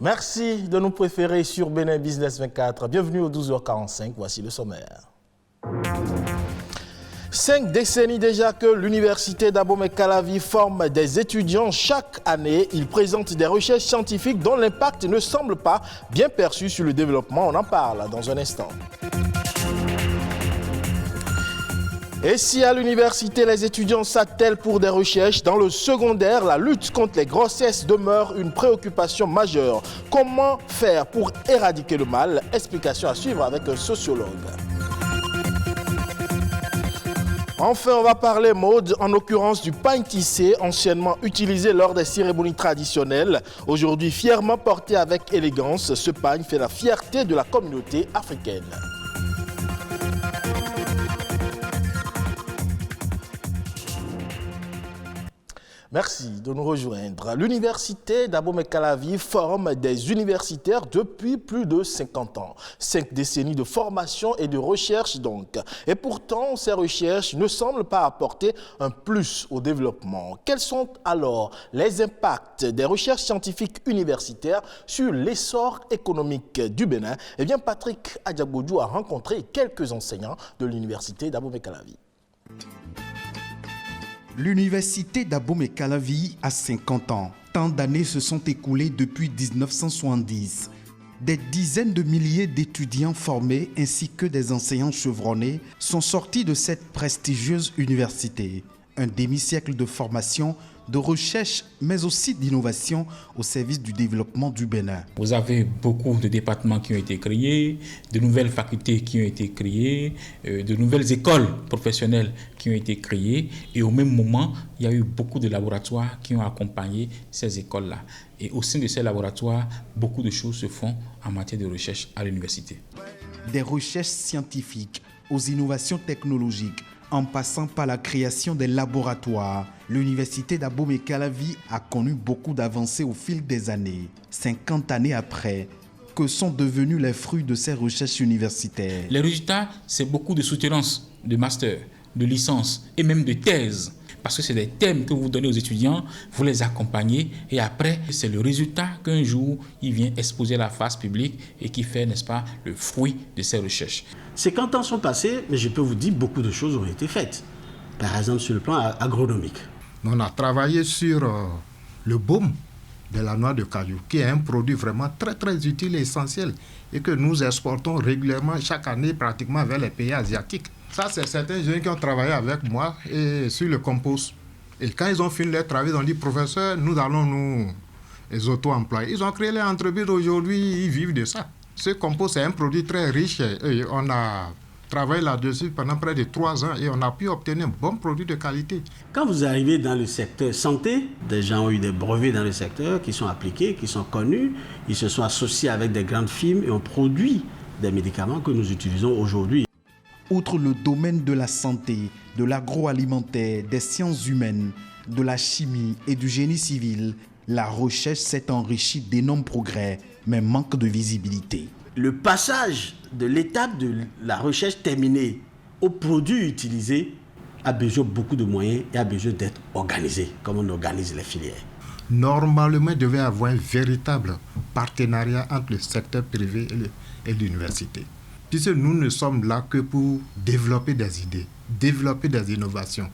Merci de nous préférer sur Bénin Business 24. Bienvenue au 12h45. Voici le sommaire. 5 décennies déjà que l'université d'Abomey-Calavi forme des étudiants chaque année. Ils présentent des recherches scientifiques dont l'impact ne semble pas bien perçu sur le développement. On en parle dans un instant. Et si à l'université, les étudiants s'attellent pour des recherches, dans le secondaire, la lutte contre les grossesses demeure une préoccupation majeure. Comment faire pour éradiquer le mal? Explication à suivre avec un sociologue. Enfin, on va parler mode, en l'occurrence du pagne tissé, anciennement utilisé lors des cérémonies traditionnelles. Aujourd'hui, fièrement porté avec élégance, ce pagne fait la fierté de la communauté africaine. Merci de nous rejoindre. L'université d'Abomey-Calavi forme des universitaires depuis plus de 50 ans. 5 décennies de formation et de recherche donc. Et pourtant, ces recherches ne semblent pas apporter un plus au développement. Quels sont alors les impacts des recherches scientifiques universitaires sur l'essor économique du Bénin? Eh bien, Patrick Adjagodou a rencontré quelques enseignants de l'université d'Abomey-Calavi. L'université d'Abomey-Calavi a 50 ans. Tant d'années se sont écoulées depuis 1970. Des dizaines de milliers d'étudiants formés ainsi que des enseignants chevronnés sont sortis de cette prestigieuse université. Un demi-siècle de formation, de recherche, mais aussi d'innovation au service du développement du Bénin. Vous avez beaucoup de départements qui ont été créés, de nouvelles facultés qui ont été créées, de nouvelles écoles professionnelles qui ont été créées. Et au même moment, il y a eu beaucoup de laboratoires qui ont accompagné ces écoles-là. Et au sein de ces laboratoires, beaucoup de choses se font en matière de recherche à l'université. Des recherches scientifiques aux innovations technologiques, en passant par la création des laboratoires, l'université d'Abomey-Calavi a connu beaucoup d'avancées au fil des années. 50 années après, que sont devenus les fruits de ces recherches universitaires? Les résultats, c'est beaucoup de soutenance, de master, de licence et même de thèse. Parce que c'est des thèmes que vous donnez aux étudiants, vous les accompagnez et après, c'est le résultat qu'un jour, il vient exposer à la face publique et qui fait, n'est-ce pas, le fruit de ces recherches. 50 ans sont passés, mais je peux vous dire beaucoup de choses ont été faites. Par exemple, sur le plan agronomique. On a travaillé sur le baume de la noix de cajou, qui est un produit vraiment très très utile et essentiel et que nous exportons régulièrement chaque année pratiquement vers les pays asiatiques. Ça, c'est certains jeunes qui ont travaillé avec moi et sur le compost. Et quand ils ont fini leur travail, ils ont dit, professeur, nous allons nous auto-employer. Ils ont créé leur entreprise aujourd'hui, ils vivent de ça. Ce compost, c'est un produit très riche et on a travaillé là-dessus pendant près de 3 ans et on a pu obtenir un bon produit de qualité. Quand vous arrivez dans le secteur santé, des gens ont eu des brevets dans le secteur qui sont appliqués, qui sont connus. Ils se sont associés avec des grandes firmes et ont produit des médicaments que nous utilisons aujourd'hui. Outre le domaine de la santé, de l'agroalimentaire, des sciences humaines, de la chimie et du génie civil, la recherche s'est enrichie d'énormes progrès, mais manque de visibilité. Le passage de l'étape de la recherche terminée au produit utilisé a besoin de beaucoup de moyens et a besoin d'être organisé, comme on organise les filières. Normalement, il devait y avoir un véritable partenariat entre le secteur privé et l'université. Puisque nous ne sommes là que pour développer des idées, développer des innovations.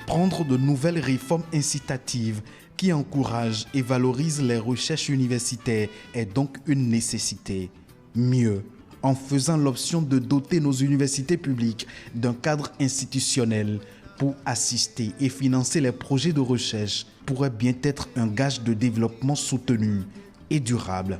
Prendre de nouvelles réformes incitatives qui encouragent et valorisent les recherches universitaires est donc une nécessité. Mieux, en faisant l'option de doter nos universités publiques d'un cadre institutionnel pour assister et financer les projets de recherche pourrait bien être un gage de développement soutenu et durable.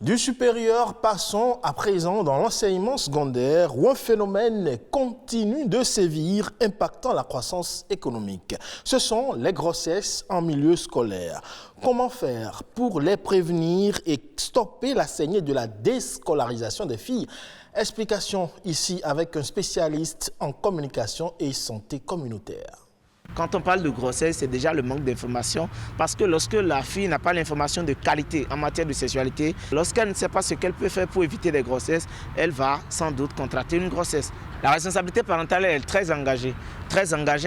Du supérieur, passons à présent dans l'enseignement secondaire où un phénomène continue de sévir, impactant la croissance économique. Ce sont les grossesses en milieu scolaire. Comment faire pour les prévenir et stopper la saignée de la déscolarisation des filles? Explication ici avec un spécialiste en communication et santé communautaire. Quand on parle de grossesse, c'est déjà le manque d'information parce que lorsque la fille n'a pas l'information de qualité en matière de sexualité, lorsqu'elle ne sait pas ce qu'elle peut faire pour éviter des grossesses, elle va sans doute contracter une grossesse. La responsabilité parentale est très engagée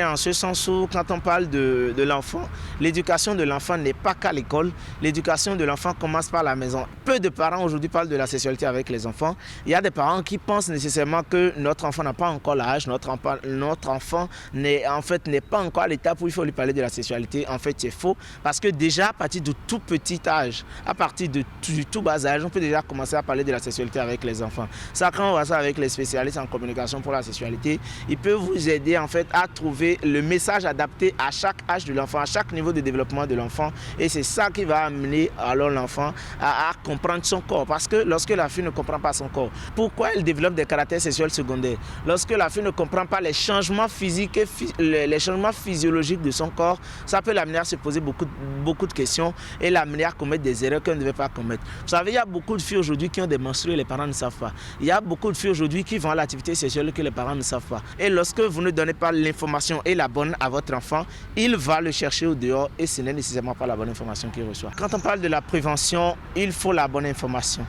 en ce sens où quand on parle de l'enfant, l'éducation de l'enfant n'est pas qu'à l'école, l'éducation de l'enfant commence par la maison. Peu de parents aujourd'hui parlent de la sexualité avec les enfants. Il y a des parents qui pensent nécessairement que notre enfant n'a pas encore l'âge, notre enfant n'est pas encore à l'étape où il faut lui parler de la sexualité. En fait, c'est faux parce que déjà à partir de tout petit âge, à partir du tout bas âge, on peut déjà commencer à parler de la sexualité avec les enfants. Ça, quand on voit ça avec les spécialistes en communication pour la sexualité, ils peuvent vous aider en fait à trouver le message adapté à chaque âge de l'enfant, à chaque niveau de développement de l'enfant. Et c'est ça qui va amener alors l'enfant à comprendre son corps. Parce que lorsque la fille ne comprend pas son corps, pourquoi elle développe des caractères sexuels secondaires? Lorsque la fille ne comprend pas les changements physiques et les changements physiologiques de son corps, ça peut l'amener à se poser beaucoup de questions et l'amener à commettre des erreurs qu'elle ne devait pas commettre. Vous savez, il y a beaucoup de filles aujourd'hui qui ont des menstrues et les parents ne savent pas. Il y a beaucoup de filles aujourd'hui qui vont à l'activité sexuelle que les parents ne savent pas. Et lorsque vous ne donnez pas l'information et la bonne à votre enfant, il va le chercher au dehors et ce n'est nécessairement pas la bonne information qu'il reçoit. Quand on parle de la prévention, il faut la bonne information.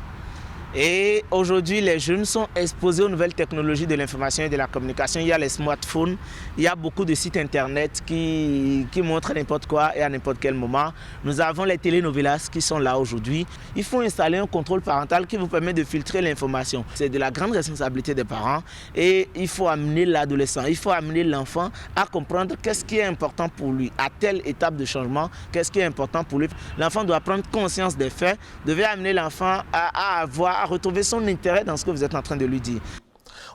Et aujourd'hui, les jeunes sont exposés aux nouvelles technologies de l'information et de la communication. Il y a les smartphones, il y a beaucoup de sites internet qui montrent n'importe quoi et à n'importe quel moment. Nous avons les telenovelas qui sont là aujourd'hui. Il faut installer un contrôle parental qui vous permet de filtrer l'information. C'est de la grande responsabilité des parents et il faut amener l'adolescent, il faut amener l'enfant à comprendre qu'est-ce qui est important pour lui. À telle étape de changement, qu'est-ce qui est important pour lui. L'enfant doit prendre conscience des faits, devait amener l'enfant à retrouver son intérêt dans ce que vous êtes en train de lui dire.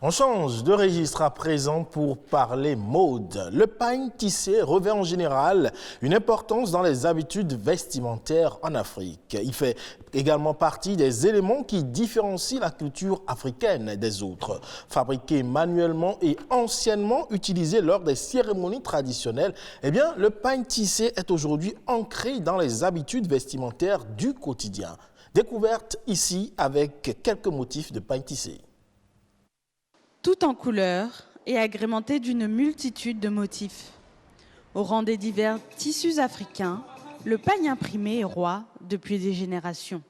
On change de registre à présent pour parler mode. Le pagne tissé revêt en général une importance dans les habitudes vestimentaires en Afrique. Il fait également partie des éléments qui différencient la culture africaine des autres. Fabriqué manuellement et anciennement utilisé lors des cérémonies traditionnelles, eh bien, le pagne tissé est aujourd'hui ancré dans les habitudes vestimentaires du quotidien. Découverte ici avec quelques motifs de pagne tissé. Tout en couleurs et agrémenté d'une multitude de motifs. Au rang des divers tissus africains, le pagne imprimé est roi depuis des générations.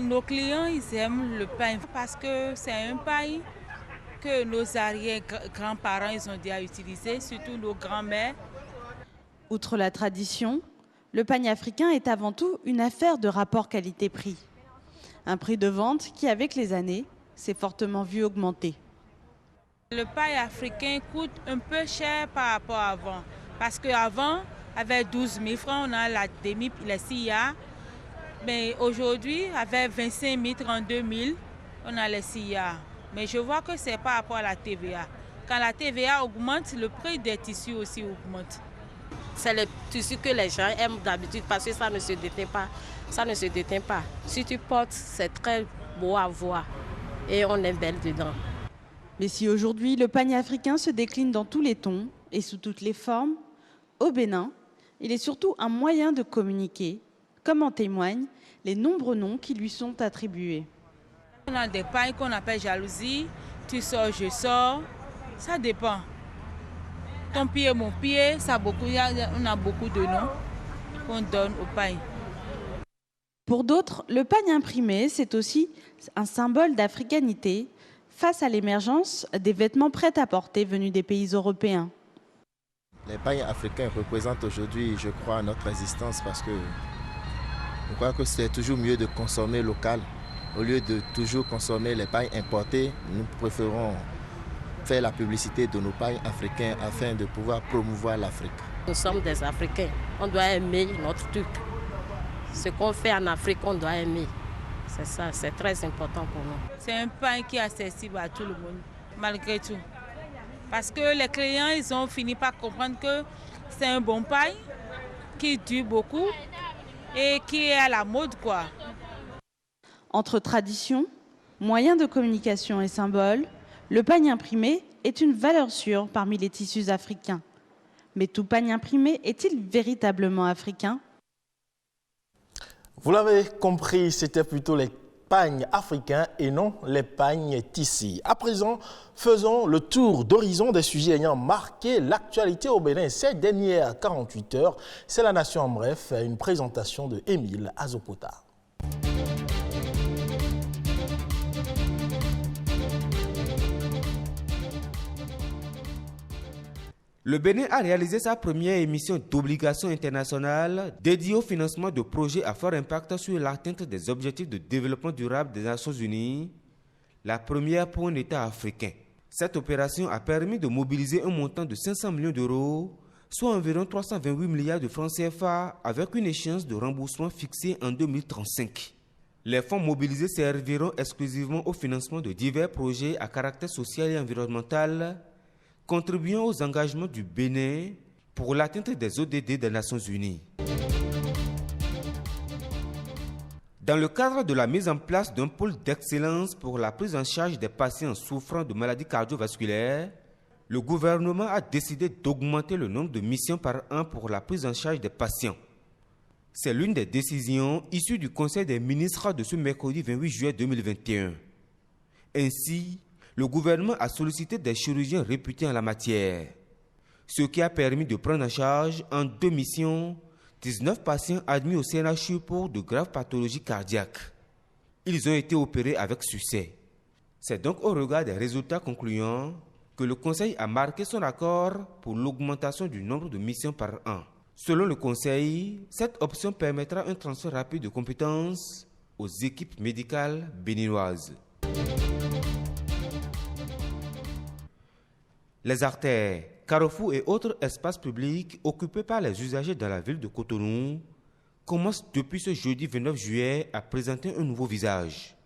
Nos clients, ils aiment le pagne parce que c'est un pagne que nos arrière-grands-parents ils ont déjà utilisé, surtout nos grands-mères. Outre la tradition, le pagne africain est avant tout une affaire de rapport qualité-prix. Un prix de vente qui, avec les années, s'est fortement vu augmenter. Le pagne africain coûte un peu cher par rapport à avant. Parce qu'avant, avec 12 000 francs, on a la demi, la SIA. Mais aujourd'hui, avec 25 000, 32 000, on a les SIA. Mais je vois que c'est par rapport à la TVA. Quand la TVA augmente, le prix des tissus aussi augmente. C'est le tissu que les gens aiment d'habitude parce que ça ne se déteint pas. Ça ne se déteint pas. Si tu portes, c'est très beau à voir et on est belle dedans. Mais si aujourd'hui le pagne africain se décline dans tous les tons et sous toutes les formes, au Bénin, il est surtout un moyen de communiquer, comme en témoignent les nombreux noms qui lui sont attribués. On a des pagnes qu'on appelle jalousie, tu sors, je sors, ça dépend. Ton pied, mon pied, on a beaucoup de noms qu'on donne au pagne. Pour d'autres, le pagne imprimé, c'est aussi un symbole d'africanité face à l'émergence des vêtements prêts à porter venus des pays européens. Les pagnes africains représentent aujourd'hui, je crois, notre résistance parce que je crois que c'est toujours mieux de consommer local. Au lieu de toujours consommer les pagnes importées, nous préférons faire la publicité de nos pagnes africains afin de pouvoir promouvoir l'Afrique. Nous sommes des Africains, on doit aimer notre truc. Ce qu'on fait en Afrique, on doit aimer. C'est ça, c'est très important pour nous. C'est un pagne qui est accessible à tout le monde, malgré tout. Parce que les clients, ils ont fini par comprendre que c'est un bon pagne qui dure beaucoup et qui est à la mode, quoi. Entre tradition, moyens de communication et symboles, le pagne imprimé est une valeur sûre parmi les tissus africains. Mais tout pagne imprimé est-il véritablement africain ? Vous l'avez compris, c'était plutôt les pagnes africains et non les pagnes tissés. À présent, faisons le tour d'horizon des sujets ayant marqué l'actualité au Bénin ces dernières 48 heures. C'est La Nation en bref, une présentation de Émile Azokota. Le Bénin a réalisé sa première émission d'obligations internationales dédiée au financement de projets à fort impact sur l'atteinte des objectifs de développement durable des Nations Unies, la première pour un État africain. Cette opération a permis de mobiliser un montant de 500 millions d'euros, soit environ 328 milliards de francs CFA, avec une échéance de remboursement fixée en 2035. Les fonds mobilisés serviront exclusivement au financement de divers projets à caractère social et environnemental, contribuant aux engagements du Bénin pour l'atteinte des ODD des Nations Unies. Dans le cadre de la mise en place d'un pôle d'excellence pour la prise en charge des patients souffrant de maladies cardiovasculaires, le gouvernement a décidé d'augmenter le nombre de missions par an pour la prise en charge des patients. C'est l'une des décisions issues du Conseil des ministres de ce mercredi 28 juillet 2021. Ainsi, le gouvernement a sollicité des chirurgiens réputés en la matière, ce qui a permis de prendre en charge en 2 missions 19 patients admis au CNHU pour de graves pathologies cardiaques. Ils ont été opérés avec succès. C'est donc au regard des résultats concluants que le Conseil a marqué son accord pour l'augmentation du nombre de missions par an. Selon le Conseil, cette option permettra un transfert rapide de compétences aux équipes médicales béninoises. Les artères, carrefours et autres espaces publics occupés par les usagers dans la ville de Cotonou commencent depuis ce jeudi 29 juillet à présenter un nouveau visage.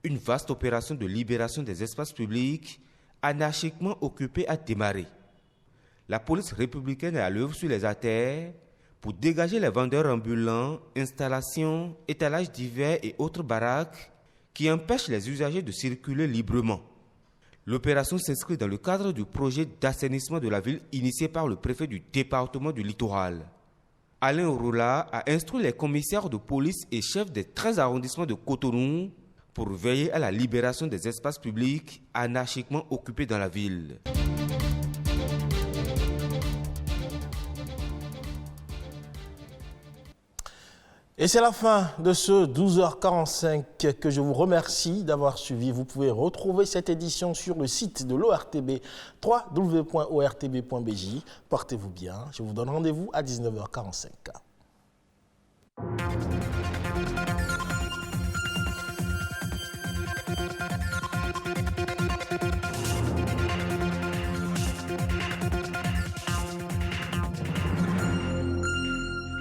Une vaste opération de libération des espaces publics anarchiquement occupés a démarré. La police républicaine est à l'œuvre sur les artères pour dégager les vendeurs ambulants, installations, étalages divers et autres baraques qui empêchent les usagers de circuler librement. L'opération s'inscrit dans le cadre du projet d'assainissement de la ville initié par le préfet du département du Littoral. Alain Roula a instruit les commissaires de police et chefs des 13 arrondissements de Cotonou pour veiller à la libération des espaces publics anarchiquement occupés dans la ville. Et c'est la fin de ce 12h45 que je vous remercie d'avoir suivi. Vous pouvez retrouver cette édition sur le site de l'ORTB, www.ortb.bj. Portez-vous bien. Je vous donne rendez-vous à 19h45.